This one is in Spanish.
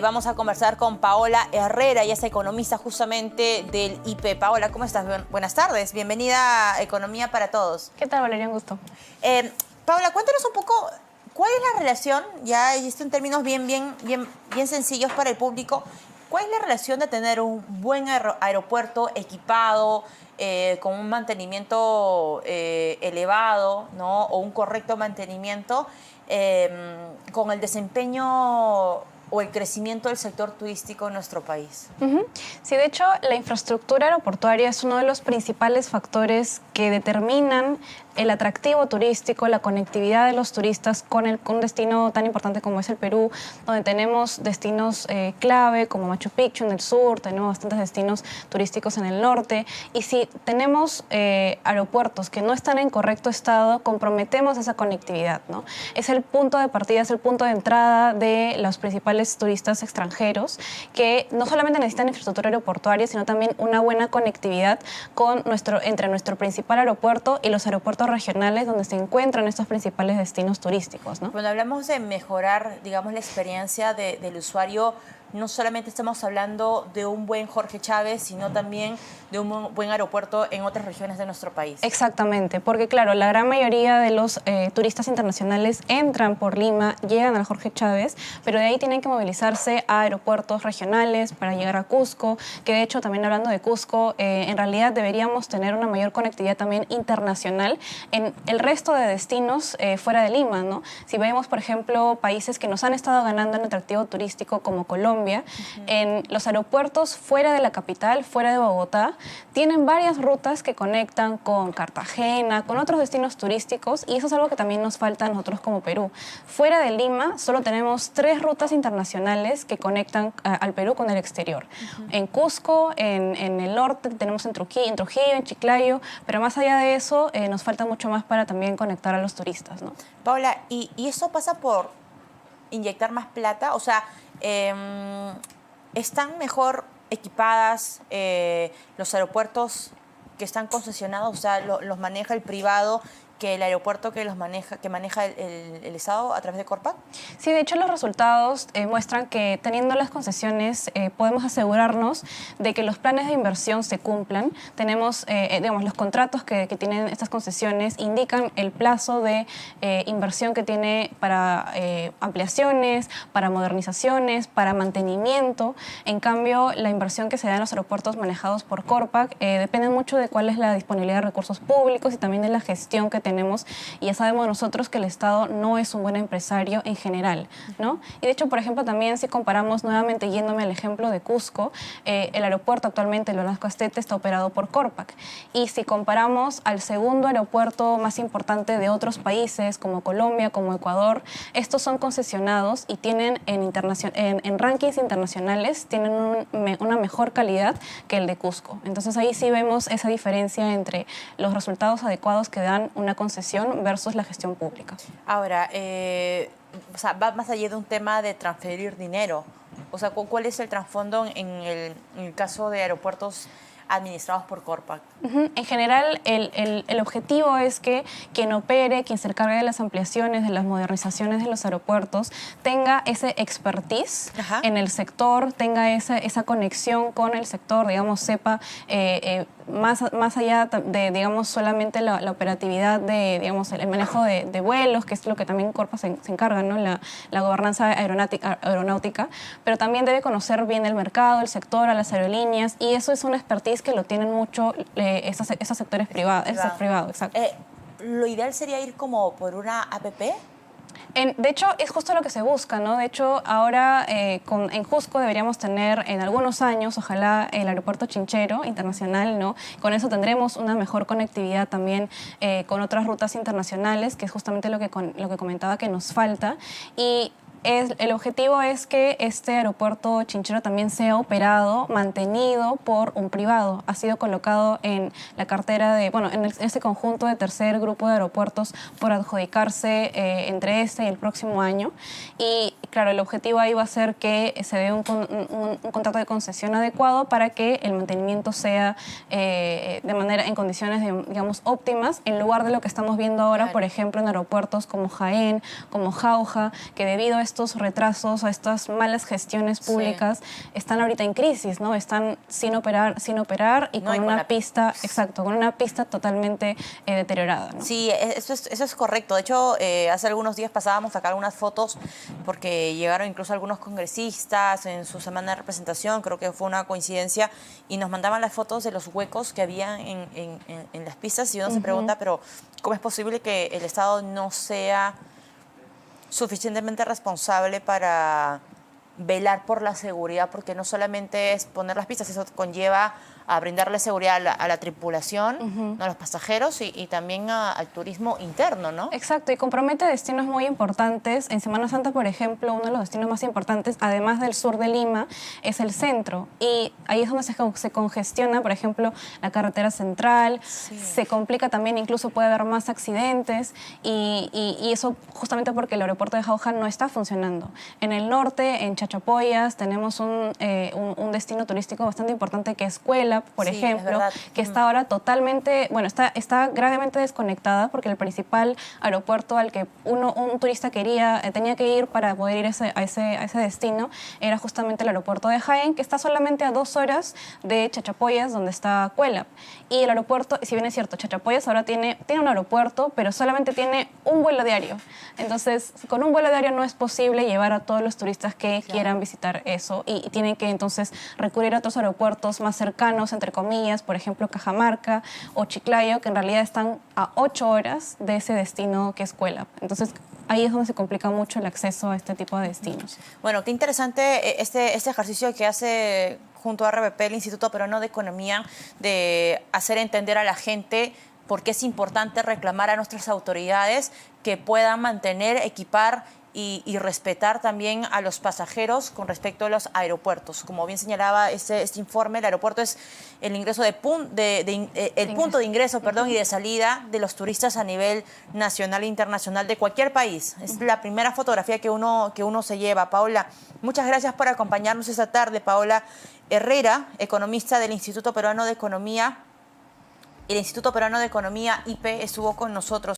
Vamos a conversar con Paola Herrera, ella es economista justamente del IP. Paola, ¿cómo estás? Buenas tardes, bienvenida a Economía para Todos. ¿Qué tal, Valeria? Un gusto. Paola, cuéntanos un poco, ¿cuál es la relación, ya esto en términos bien sencillos para el público, cuál es la relación de tener un buen aeropuerto equipado, con un mantenimiento elevado, ¿no? O un correcto mantenimiento, con el desempeño o el crecimiento del sector turístico en nuestro país? Sí, de hecho, la infraestructura aeroportuaria es uno de los principales factores que determinan el atractivo turístico, la conectividad de los turistas con un destino tan importante como es el Perú, donde tenemos destinos clave como Machu Picchu en el sur, tenemos bastantes destinos turísticos en el norte, y si tenemos aeropuertos que no están en correcto estado, comprometemos esa conectividad, ¿no? Es el punto de partida, es el punto de entrada de los principales turistas extranjeros, que no solamente necesitan infraestructura aeroportuaria, sino también una buena conectividad entre nuestro principal aeropuerto y los aeropuertos regionales donde se encuentran estos principales destinos turísticos, ¿no? Cuando hablamos de mejorar, digamos, la experiencia del usuario, no solamente estamos hablando de un buen Jorge Chávez, sino también de un buen aeropuerto en otras regiones de nuestro país. Exactamente, porque claro, la gran mayoría de los turistas internacionales entran por Lima, llegan al Jorge Chávez, pero de ahí tienen que movilizarse a aeropuertos regionales para llegar a Cusco, que de hecho también hablando de Cusco, en realidad deberíamos tener una mayor conectividad también internacional en el resto de destinos fuera de Lima, ¿no? Si vemos, por ejemplo, países que nos han estado ganando en atractivo turístico como Colombia, en los aeropuertos fuera de la capital, fuera de Bogotá, tienen varias rutas que conectan con Cartagena, con otros destinos turísticos, y eso es algo que también nos falta a nosotros como Perú. Fuera de Lima solo tenemos 3 rutas internacionales que conectan al Perú con el exterior. En Cusco, en el norte, tenemos en Trujillo, en Chiclayo, pero más allá de eso nos falta mucho más para también conectar a los turistas, ¿no? Paola, ¿y eso pasa por inyectar más plata? O sea, ¿están mejor equipadas los aeropuertos que están concesionados? O sea, los maneja el privado, que el aeropuerto que maneja el Estado a través de Corpac? Sí, de hecho los resultados muestran que teniendo las concesiones podemos asegurarnos de que los planes de inversión se cumplan. Tenemos, digamos, los contratos que tienen estas concesiones indican el plazo de inversión que tiene para ampliaciones, para modernizaciones, para mantenimiento. En cambio, la inversión que se da en los aeropuertos manejados por Corpac depende mucho de cuál es la disponibilidad de recursos públicos y también de la gestión que tenemos, y ya sabemos nosotros que el Estado no es un buen empresario en general, ¿no? Y de hecho, por ejemplo, también si comparamos nuevamente, yéndome al ejemplo de Cusco, el aeropuerto actualmente, el Velasco Astete, está operado por Corpac, y si comparamos al segundo aeropuerto más importante de otros países, como Colombia, como Ecuador, estos son concesionados y tienen en rankings internacionales, tienen una mejor calidad que el de Cusco. Entonces ahí sí vemos esa diferencia entre los resultados adecuados que dan una concesión versus la gestión pública. Ahora, o sea, va más allá de un tema de transferir dinero. O sea, ¿cuál es el trasfondo en el caso de aeropuertos administrados por Corpac? En general, el objetivo es que quien opere, quien se encargue de las ampliaciones, de las modernizaciones de los aeropuertos, tenga ese expertise en el sector, tenga esa conexión con el sector, digamos, sepa más allá de, digamos, solamente la operatividad de, digamos, el manejo de vuelos, que es lo que también Corpac se encarga, ¿no? La gobernanza aeronáutica, pero también debe conocer bien el mercado, el sector, a las aerolíneas, y eso es una expertise que lo tienen mucho esos sectores privados. Exacto. ¿Lo ideal sería ir como por una APP? De hecho, es justo lo que se busca, ¿no? De hecho, ahora en Cusco deberíamos tener en algunos años, ojalá, el aeropuerto Chinchero internacional, ¿no? Con eso tendremos una mejor conectividad también con otras rutas internacionales, que es justamente lo que comentaba que nos falta. Y el objetivo es que este aeropuerto Chinchero también sea operado, mantenido por un privado. Ha sido colocado en la cartera en este conjunto de tercer grupo de aeropuertos por adjudicarse entre este y el próximo año. Y Claro, el objetivo ahí va a ser que se dé un contrato de concesión adecuado para que el mantenimiento sea en condiciones, digamos, óptimas, en lugar de lo que estamos viendo ahora, por ejemplo, en aeropuertos como Jaén, como Jauja, que debido a estos retrasos, a estas malas gestiones públicas, están ahorita en crisis, ¿no? Están sin operar y con una pista, exacto, con una pista totalmente deteriorada, ¿no? Sí, eso es correcto. De hecho, hace algunos días pasábamos a sacar algunas fotos porque llegaron incluso algunos congresistas en su semana de representación, creo que fue una coincidencia, y nos mandaban las fotos de los huecos que había en las pistas y uno se pregunta, pero ¿cómo es posible que el Estado no sea suficientemente responsable para velar por la seguridad? Porque no solamente es poner las pistas, eso conlleva a brindarle seguridad a la tripulación, a los pasajeros y también al turismo interno, ¿no? Exacto, y compromete destinos muy importantes. En Semana Santa, por ejemplo, uno de los destinos más importantes, además del sur de Lima, es el centro. Y ahí es donde se congestiona, por ejemplo, la carretera central, se complica también, incluso puede haber más accidentes, y eso justamente porque el aeropuerto de Jauja no está funcionando. En el norte, en Chachapoyas, tenemos un destino turístico bastante importante que es Cuelap, por ejemplo, que está ahora totalmente, bueno, está gravemente desconectada porque el principal aeropuerto al que un turista tenía que ir para poder ir a ese destino era justamente el aeropuerto de Jaén, que está solamente a 2 horas de Chachapoyas, donde está Cuelap. Y el aeropuerto, si bien es cierto, Chachapoyas ahora tiene un aeropuerto, pero solamente tiene un vuelo diario. Entonces, con un vuelo diario no es posible llevar a todos los turistas que quieran visitar eso y tienen que entonces recurrir a otros aeropuertos más cercanos, entre comillas, por ejemplo, Cajamarca o Chiclayo, que en realidad están a 8 horas de ese destino que es Cuelap. Entonces, ahí es donde se complica mucho el acceso a este tipo de destinos. Bueno, qué interesante este ejercicio que hace junto a RBP, el Instituto Peruano de Economía, de hacer entender a la gente por qué es importante reclamar a nuestras autoridades que puedan mantener, equipar y respetar también a los pasajeros con respecto a los aeropuertos. Como bien señalaba este informe, el aeropuerto es el ingreso el punto de ingreso, y de salida de los turistas a nivel nacional e internacional de cualquier país. Es la primera fotografía que uno se lleva. Paola, muchas gracias por acompañarnos esta tarde. Paola Herrera, economista del Instituto Peruano de Economía. El Instituto Peruano de Economía, IP, estuvo con nosotros.